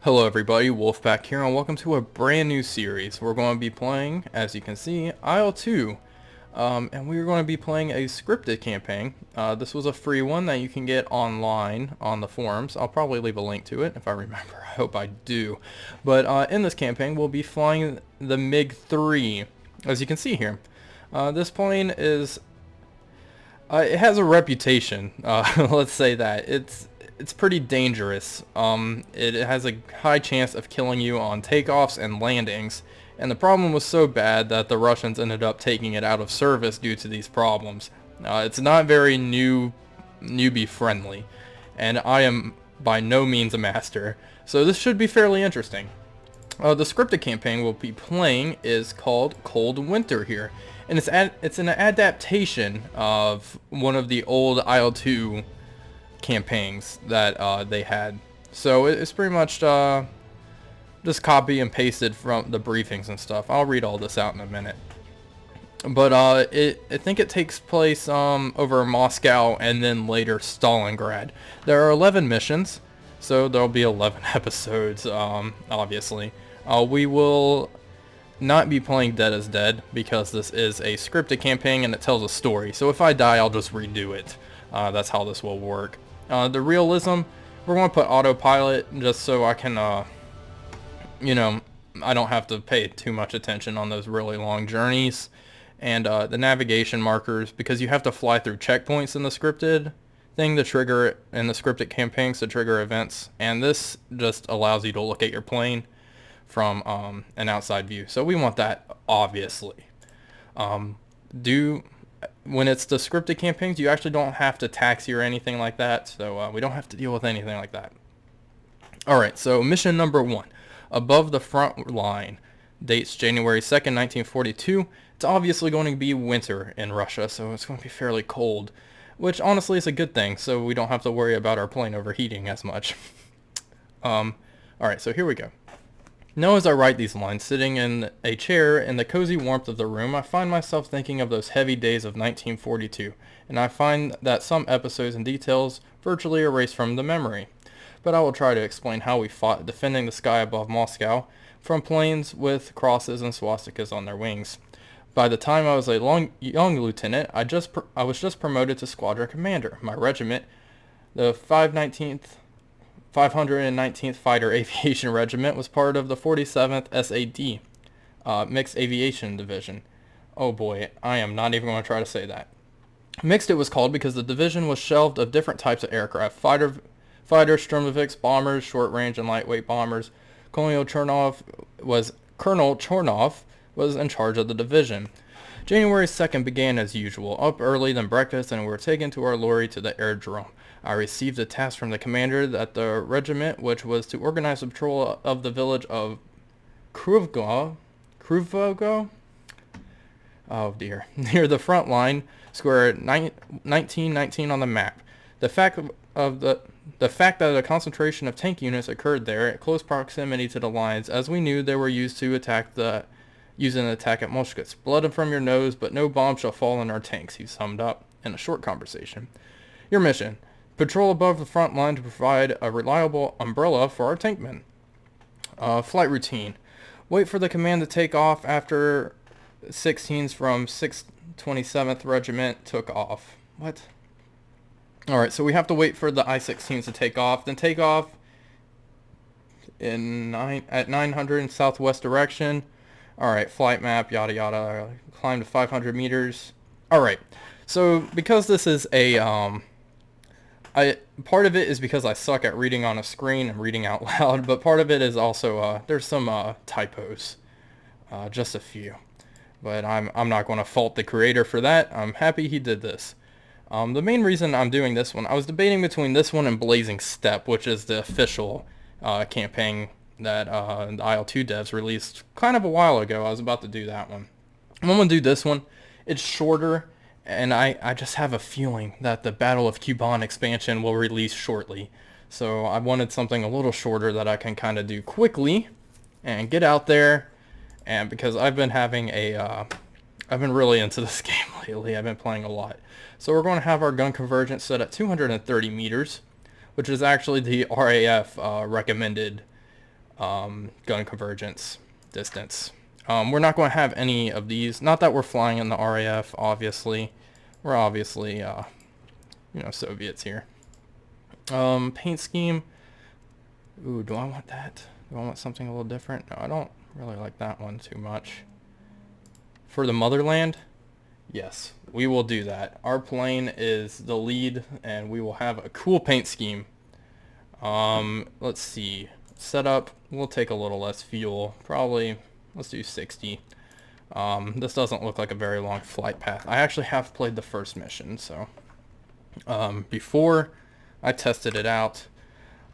Hello everybody, Wolfpack here, and welcome to a brand new series. We're going to be playing, as you can see, IL-2, and we're going to be playing a scripted campaign. This was a free one that you can get online on the forums. I'll probably leave a link to it if I remember. I hope I do. But in this campaign, we'll be flying the MiG-3, as you can see here. This plane is... it has a reputation, let's say that. It's pretty dangerous. It has a high chance of killing you on takeoffs and landings, and the problem was so bad that the Russians ended up taking it out of service due to these problems. It's not very newbie friendly, and I am by no means a master, so this should be fairly interesting. The scripted campaign we'll be playing is called Cold Winter here, and it's an adaptation of one of the old IL-2 campaigns that they had. So it's pretty much just copy and pasted from the briefings and stuff. I'll read all this out in a minute. But I think it takes place over Moscow and then later Stalingrad. There are 11 missions, so there'll be 11 episodes, obviously. We will not be playing Dead is Dead because this is a scripted campaign and it tells a story. So if I die, I'll just redo it. That's how this will work. The realism, we're going to put autopilot just so I can, I don't have to pay too much attention on those really long journeys. And the navigation markers, because you have to fly through checkpoints in the scripted thing to trigger, in the scripted campaigns to trigger events. And this just allows you to look at your plane from an outside view. So we want that, obviously. When it's the scripted campaigns, you actually don't have to taxi or anything like that, so we don't have to deal with anything like that. Alright, so mission number 1. Above the front line. Dates January 2nd, 1942. It's obviously going to be winter in Russia, so it's going to be fairly cold, which honestly is a good thing, so we don't have to worry about our plane overheating as much. Alright, so here we go. Now as I write these lines, sitting in a chair in the cozy warmth of the room, I find myself thinking of those heavy days of 1942, and I find that some episodes and details virtually erased from the memory. But I will try to explain how we fought defending the sky above Moscow from planes with crosses and swastikas on their wings. By the time I was a young lieutenant, I was just promoted to squadron commander. My regiment, the 519th Fighter Aviation Regiment, was part of the 47th SAD, Mixed Aviation Division. Oh boy, I am not even going to try to say that. Mixed it was called because the division was shelved of different types of aircraft. Fighters, Sturmovix, bombers, short-range and lightweight bombers. Colonel Chernov was in charge of the division. January 2nd began as usual, up early than breakfast, and we were taken to our lorry to the aerodrome. I received a task from the commander that the regiment, which was to organize the patrol of the village of Kruvgo, oh dear, near the front line, square 1919 on the map. The fact that a concentration of tank units occurred there at close proximity to the lines, as we knew they were used to use an attack at Moshkets. Blood from your nose, but no bomb shall fall on our tanks, he summed up in a short conversation. Your mission: patrol above the front line to provide a reliable umbrella for our tank men. Flight routine: wait for the command to take off after 16s from 627th Regiment took off. What? Alright, so we have to wait for the I-16s to take off, then take off at 900 in southwest direction. Alright, flight map, yada yada, climb to 500 meters. Alright, so because this is a, part of it is because I suck at reading on a screen and reading out loud, but part of it is also, there's some, typos. Just a few. But I'm not going to fault the creator for that. I'm happy he did this. The main reason I'm doing this one, I was debating between this one and Blazing Steppe, which is the official, campaign that the IL-2 devs released kind of a while ago. I was about to do that one. I'm going to do this one. It's shorter, and I just have a feeling that the Battle of Kuban expansion will release shortly. So I wanted something a little shorter that I can kind of do quickly and get out there. And because I've been having I've been really into this game lately. I've been playing a lot. So we're going to have our gun convergence set at 230 meters, which is actually the RAF recommended gun convergence, distance. We're not going to have any of these. Not that we're flying in the RAF, obviously. We're obviously, Soviets here. Paint scheme. Ooh, do I want that? Do I want something a little different? No, I don't really like that one too much. For the motherland, yes, we will do that. Our plane is the lead, and we will have a cool paint scheme. Let's see. Setup, we'll take a little less fuel. Probably, let's do 60. This doesn't look like a very long flight path. I actually have played the first mission, so before I tested it out.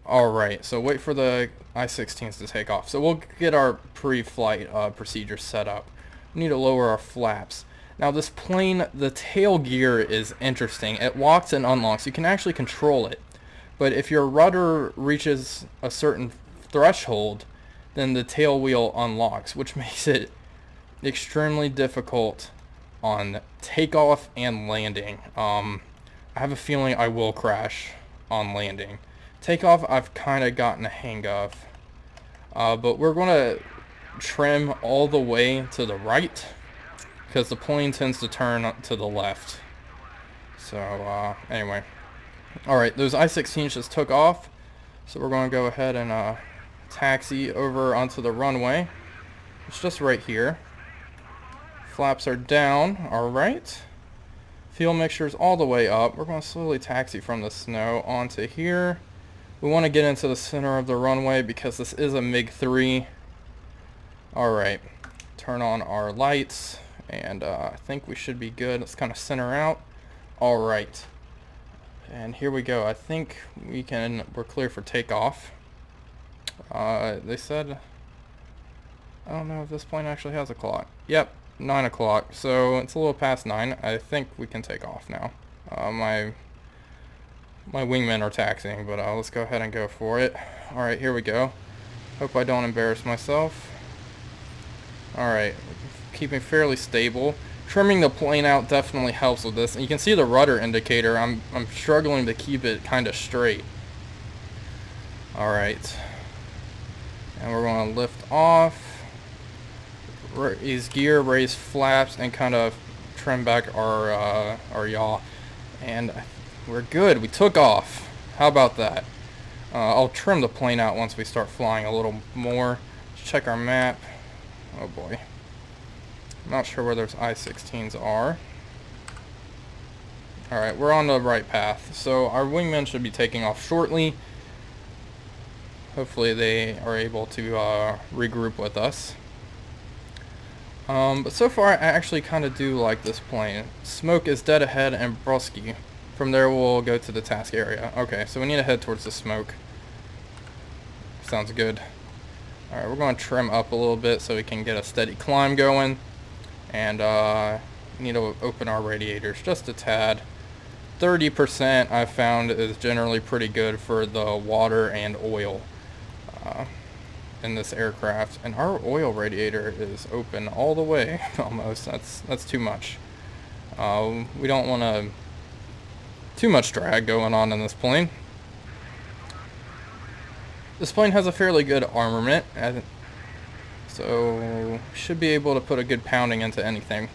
Alright, so wait for the I-16s to take off. So we'll get our pre-flight procedure set up. We need to lower our flaps. Now this plane, the tail gear is interesting. It locks and unlocks. You can actually control it. But if your rudder reaches a certain threshold, then the tail wheel unlocks, which makes it extremely difficult on takeoff and landing. I have a feeling I will crash on landing. Takeoff I've kind of gotten a hang of. But we're going to trim all the way to the right because the plane tends to turn to the left. So anyway. Alright, those I-16s just took off. So we're going to go ahead and taxi over onto the runway. It's just right here. Flaps are down. Alright. Fuel mixture is all the way up. We're going to slowly taxi from the snow onto here. We want to get into the center of the runway because this is a MiG-3. Alright. Turn on our lights. And I think we should be good. Let's kind of center out. Alright. And here we go. I think we're clear for takeoff. They said, I don't know if this plane actually has a clock. Yep, 9 o'clock. So it's a little past 9. I think we can take off now. My wingmen are taxiing, but let's go ahead and go for it. Alright, here we go. Hope I don't embarrass myself. Alright, keeping fairly stable. Trimming the plane out definitely helps with this. And you can see the rudder indicator. I'm struggling to keep it kind of straight. Alright. And we're going to lift off. Raise gear, raise flaps, and kind of trim back our yaw. And we're good. We took off. How about that? I'll trim the plane out once we start flying a little more. Let's check our map. Oh boy. I'm not sure where those I-16s are. Alright, we're on the right path. So our wingmen should be taking off shortly. Hopefully they are able to regroup with us. But so far I actually kind of do like this plane. Smoke is dead ahead and brusky. From there we'll go to the task area. Okay, so we need to head towards the smoke. Sounds good. Alright, we're going to trim up a little bit so we can get a steady climb going. And need to open our radiators just a tad. 30% I've found is generally pretty good for the water and oil in this aircraft. And our oil radiator is open all the way almost. That's too much. We don't want too much drag going on in this plane. This plane has a fairly good armament. So, should be able to put a good pounding into anything.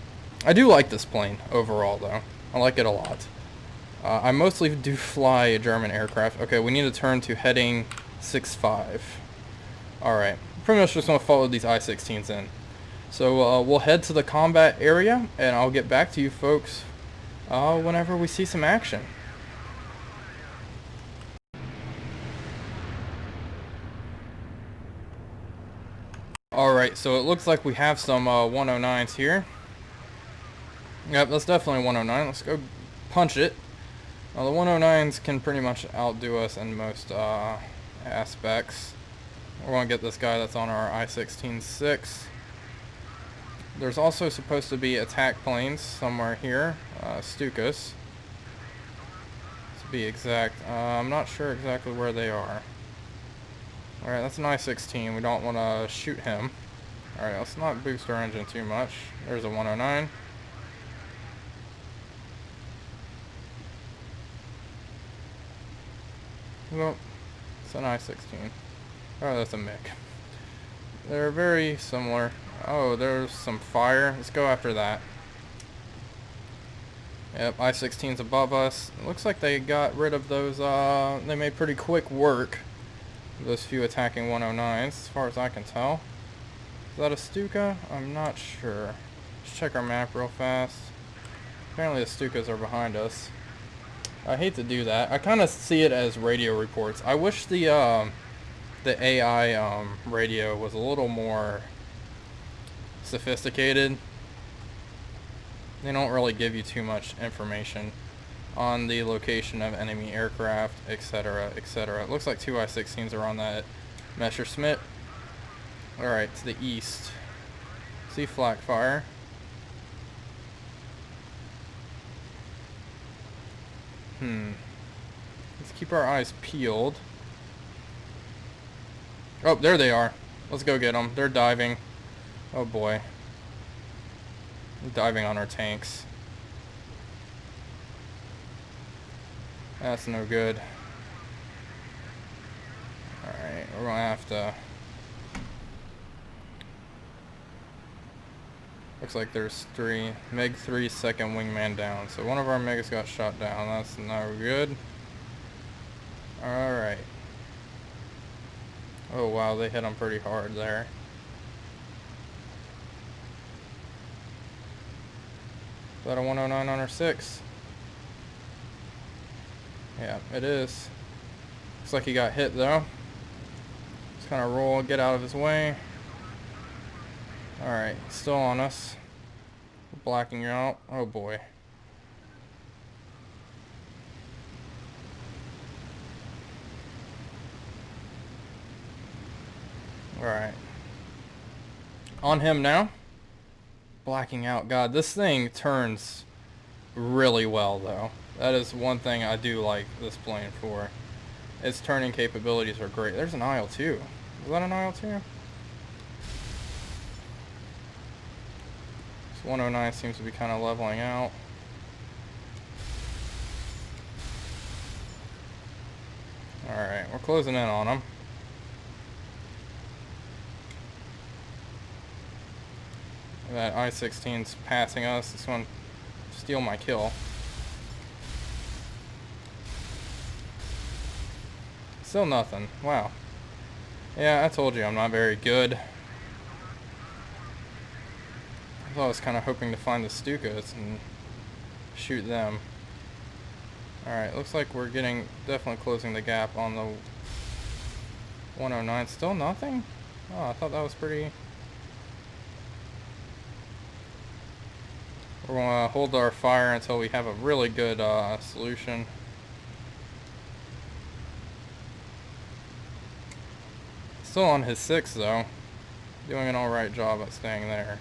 I do like this plane overall, though. I like it a lot. I mostly do fly German aircraft. Okay, we need to turn to heading 6-5. Alright, pretty much just going to follow these I-16s in. So, we'll head to the combat area, and I'll get back to you folks whenever we see some action. Alright, so it looks like we have some 109s here. Yep, that's definitely 109. Let's go punch it. The 109s can pretty much outdo us in most aspects. We're going to get this guy that's on our I-16-6. There's also supposed to be attack planes somewhere here. Stukas, to be exact. I'm not sure exactly where they are. Alright, that's an I-16. We don't want to shoot him. Alright, let's not boost our engine too much. There's a 109. Well, it's an I-16. Oh, that's a MiG. They're very similar. Oh, there's some fire. Let's go after that. Yep, I-16's above us. It looks like they got rid of those, they made pretty quick work of those few attacking 109s, as far as I can tell. Is that a Stuka? I'm not sure. Let's check our map real fast. Apparently the Stukas are behind us. I hate to do that. I kind of see it as radio reports. I wish the AI, radio was a little more sophisticated. They don't really give you too much information on the location of enemy aircraft, etc., etc. It looks like two I-16s are on that Messerschmitt. Alright, to the east. See flak fire. Let's keep our eyes peeled. Oh, there they are. Let's go get them. They're diving. Oh boy. Diving on our tanks. That's no good. Alright, we're gonna have to... Looks like there's 3. MiG-3 second wingman down. So one of our MiGs got shot down. That's no good. Alright. Oh wow, they hit him pretty hard there. Is that a 109 on our 6? Yeah, it is. Looks like he got hit though. Just kind of roll, get out of his way. Alright, still on us. Blacking out. Oh boy. Alright. On him now. Blacking out. God, this thing turns really well though. That is one thing I do like this plane for. Its turning capabilities are great. There's an IL-2. Is that an IL-2? This 109 seems to be kind of leveling out. Alright, we're closing in on them. That I-16's passing us. This one steal my kill. Still nothing. Wow. Yeah, I told you I'm not very good. I was kind of hoping to find the Stukas and shoot them. Alright, looks like we're getting, definitely closing the gap on the 109. Still nothing? Oh, I thought that was pretty... We're going to hold our fire until we have a really good solution. Still on his 6 though. Doing an alright job at staying there.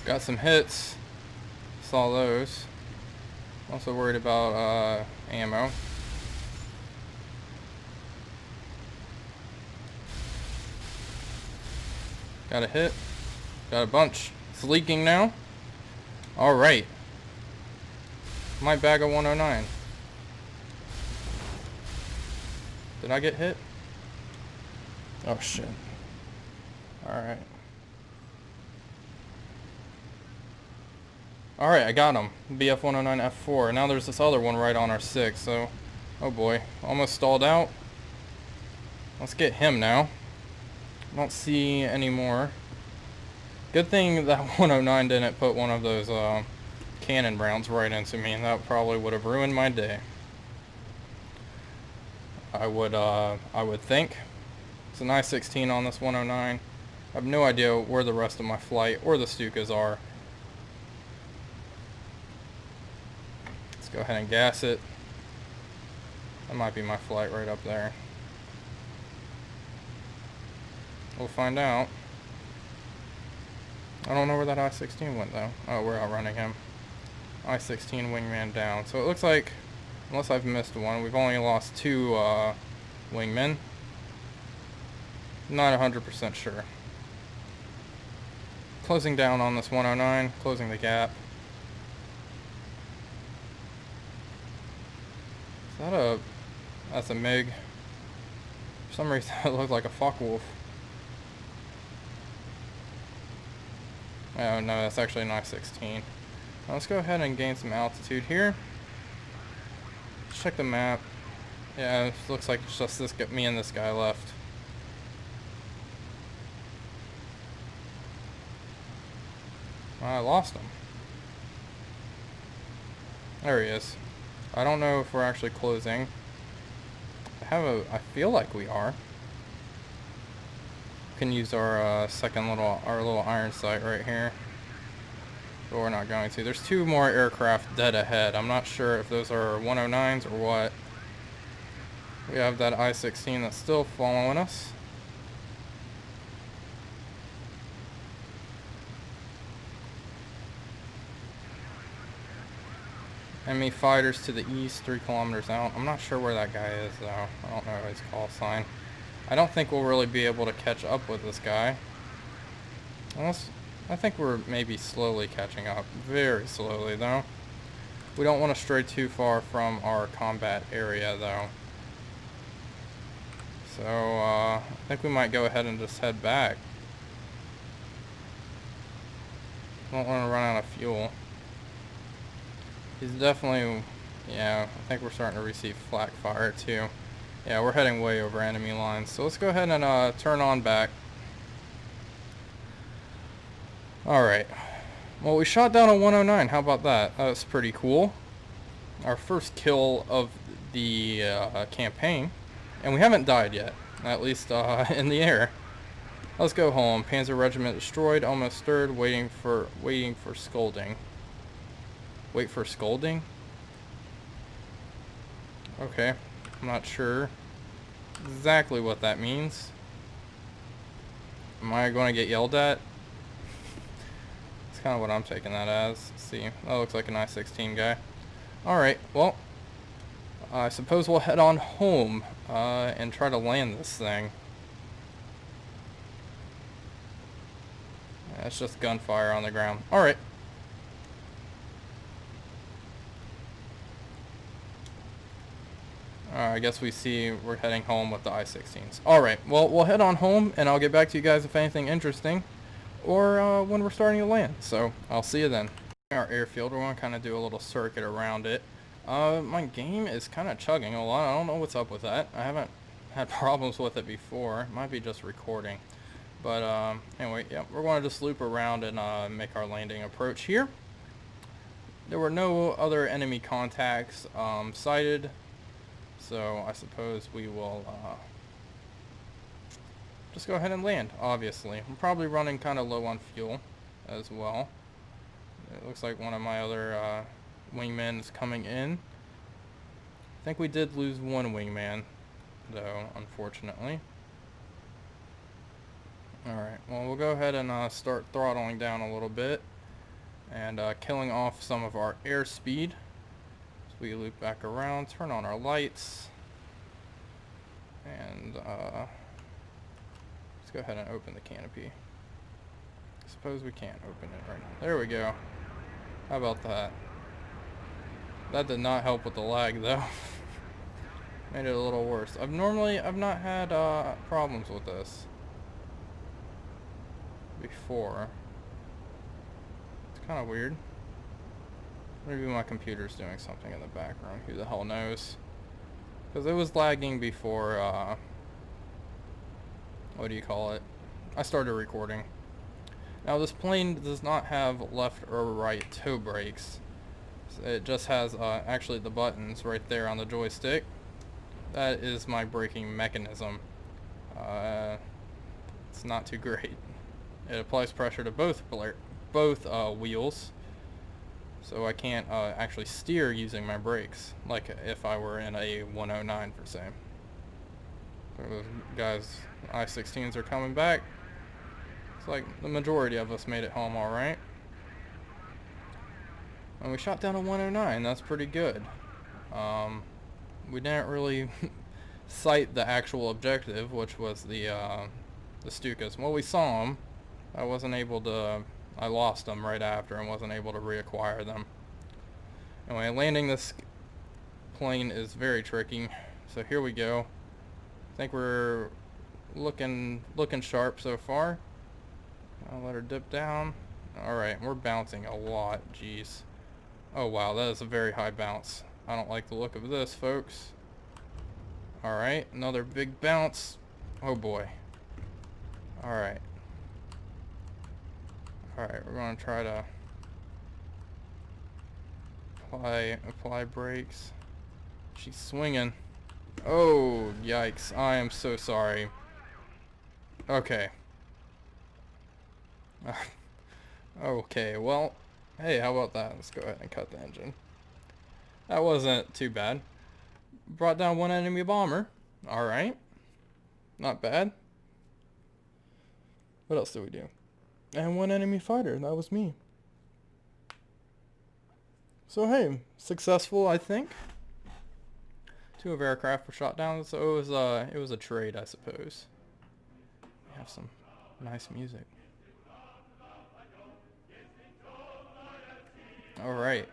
Got some hits. Saw those. Also worried about ammo. Got a hit. Got a bunch. It's leaking now. Alright. My bag of 109. Did I get hit? Oh shit. Alright. Alright, I got him. BF-109 F4. Now there's this other one right on our 6, so... Oh boy. Almost stalled out. Let's get him now. I don't see any more. Good thing that 109 didn't put one of those cannon rounds right into me, and that probably would have ruined my day. I would think. It's an I-16 on this 109. I have no idea where the rest of my flight or the Stukas are. Let's go ahead and gas it. That might be my flight right up there. We'll find out. I don't know where that I-16 went though. Oh, we're outrunning him. I-16 wingman down. So it looks like, unless I've missed one, we've only lost 2 wingmen. Not 100% sure. Closing down on this 109, closing the gap. Is that a... That's a MiG. For some reason it looked like a Focke-Wulf. Oh no, that's actually an I-16. Let's go ahead and gain some altitude here. Let's check the map. Yeah, it looks like it's just me and this guy left. I lost him. There he is. I don't know if we're actually closing. I feel like we are. Can use our little iron sight right here. But we're not going to. There's two more aircraft dead ahead. I'm not sure if those are 109s or what. We have that I-16 that's still following us. Enemy fighters to the east, 3 kilometers out. I'm not sure where that guy is though. I don't know his call sign. I don't think we'll really be able to catch up with this guy. Unless, I think we're maybe slowly catching up. Very slowly though. We don't want to stray too far from our combat area though. So, I think we might go ahead and just head back. Don't want to run out of fuel. He's definitely, yeah, I think we're starting to receive flak fire too. Yeah, we're heading way over enemy lines. So let's go ahead and turn on back. Alright. Well, we shot down a 109. How about that? That was pretty cool. Our first kill of the campaign. And we haven't died yet. At least in the air. Let's go home. Panzer Regiment destroyed. Almost stirred. Waiting for scolding. Wait for scolding? Okay. I'm not sure exactly what that means. Am I going to get yelled at? That's kind of what I'm taking that as. Let's see. That looks like an I-16 guy. Alright, well, I suppose we'll head on home and try to land this thing. That's just gunfire on the ground. Alright. I guess we see we're heading home with the I-16s. Alright, well, we'll head on home, and I'll get back to you guys if anything interesting, or when we're starting to land. So, I'll see you then. Our airfield, we're going to kind of do a little circuit around it. My game is kind of chugging a lot. I don't know what's up with that. I haven't had problems with it before. It might be just recording. But, anyway, yeah, we're going to just loop around and make our landing approach here. There were no other enemy contacts sighted. So I suppose we will just go ahead and land, obviously. I'm probably running kind of low on fuel as well. It looks like one of my other wingmen is coming in. I think we did lose one wingman, though, unfortunately. Alright, well, we'll go ahead and start throttling down a little bit and killing off some of our airspeed. We loop back around, turn on our lights, and let's go ahead and open the canopy. Suppose we can't open it right now. There we go. How about that? That did not help with the lag though. Made it a little worse. I've not had problems with this before. It's kind of weird. Maybe my computer's doing something in the background. Who the hell knows? Because it was lagging before, what do you call it? I started recording. Now this plane does not have left or right toe brakes. It just has, actually the buttons right there on the joystick. That is my braking mechanism. It's not too great. It applies pressure to both wheels. So I can't actually steer using my brakes, like if I were in a 109 per se. Those guys, I-16s are coming back. It's like the majority of us made it home alright. And we shot down a 109, that's pretty good. We didn't really sight the actual objective, which was the Stukas. Well, we saw them. I wasn't able to I lost them right after and wasn't able to reacquire them. Anyway, landing this plane is very tricky. So here we go. I think we're looking sharp so far. I'll let her dip down. Alright, we're bouncing a lot. Jeez. Oh wow, that is a very high bounce. I don't like the look of this, folks. Alright, another big bounce. Oh boy. Alright. Alright, we're going to try to apply brakes. She's swinging. Oh, yikes. I am so sorry. Okay. Okay, well, hey, how about that? Let's go ahead and cut the engine. That wasn't too bad. Brought down one enemy bomber. Alright. Not bad. What else did we do? And one enemy fighter. That was me. So hey, successful, I think. 2 of aircraft were shot down, so it was a trade, I suppose. We have some nice music. Alright,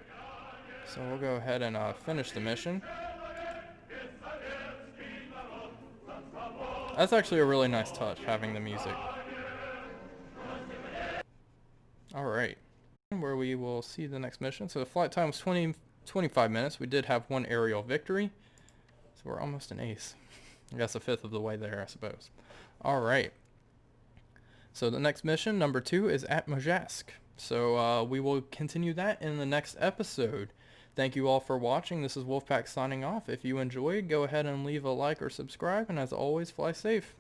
so we'll go ahead and finish the mission. That's actually a really nice touch, having the music. Alright, where we will see the next mission. So the flight time was 25 minutes. We did have 1 aerial victory, so we're almost an ace. I guess a fifth of the way there, I suppose. Alright, so the next mission, number 2, is at Majesk. So we will continue that in the next episode. Thank you all for watching. This is Wolfpack signing off. If you enjoyed, go ahead and leave a like or subscribe. And as always, fly safe.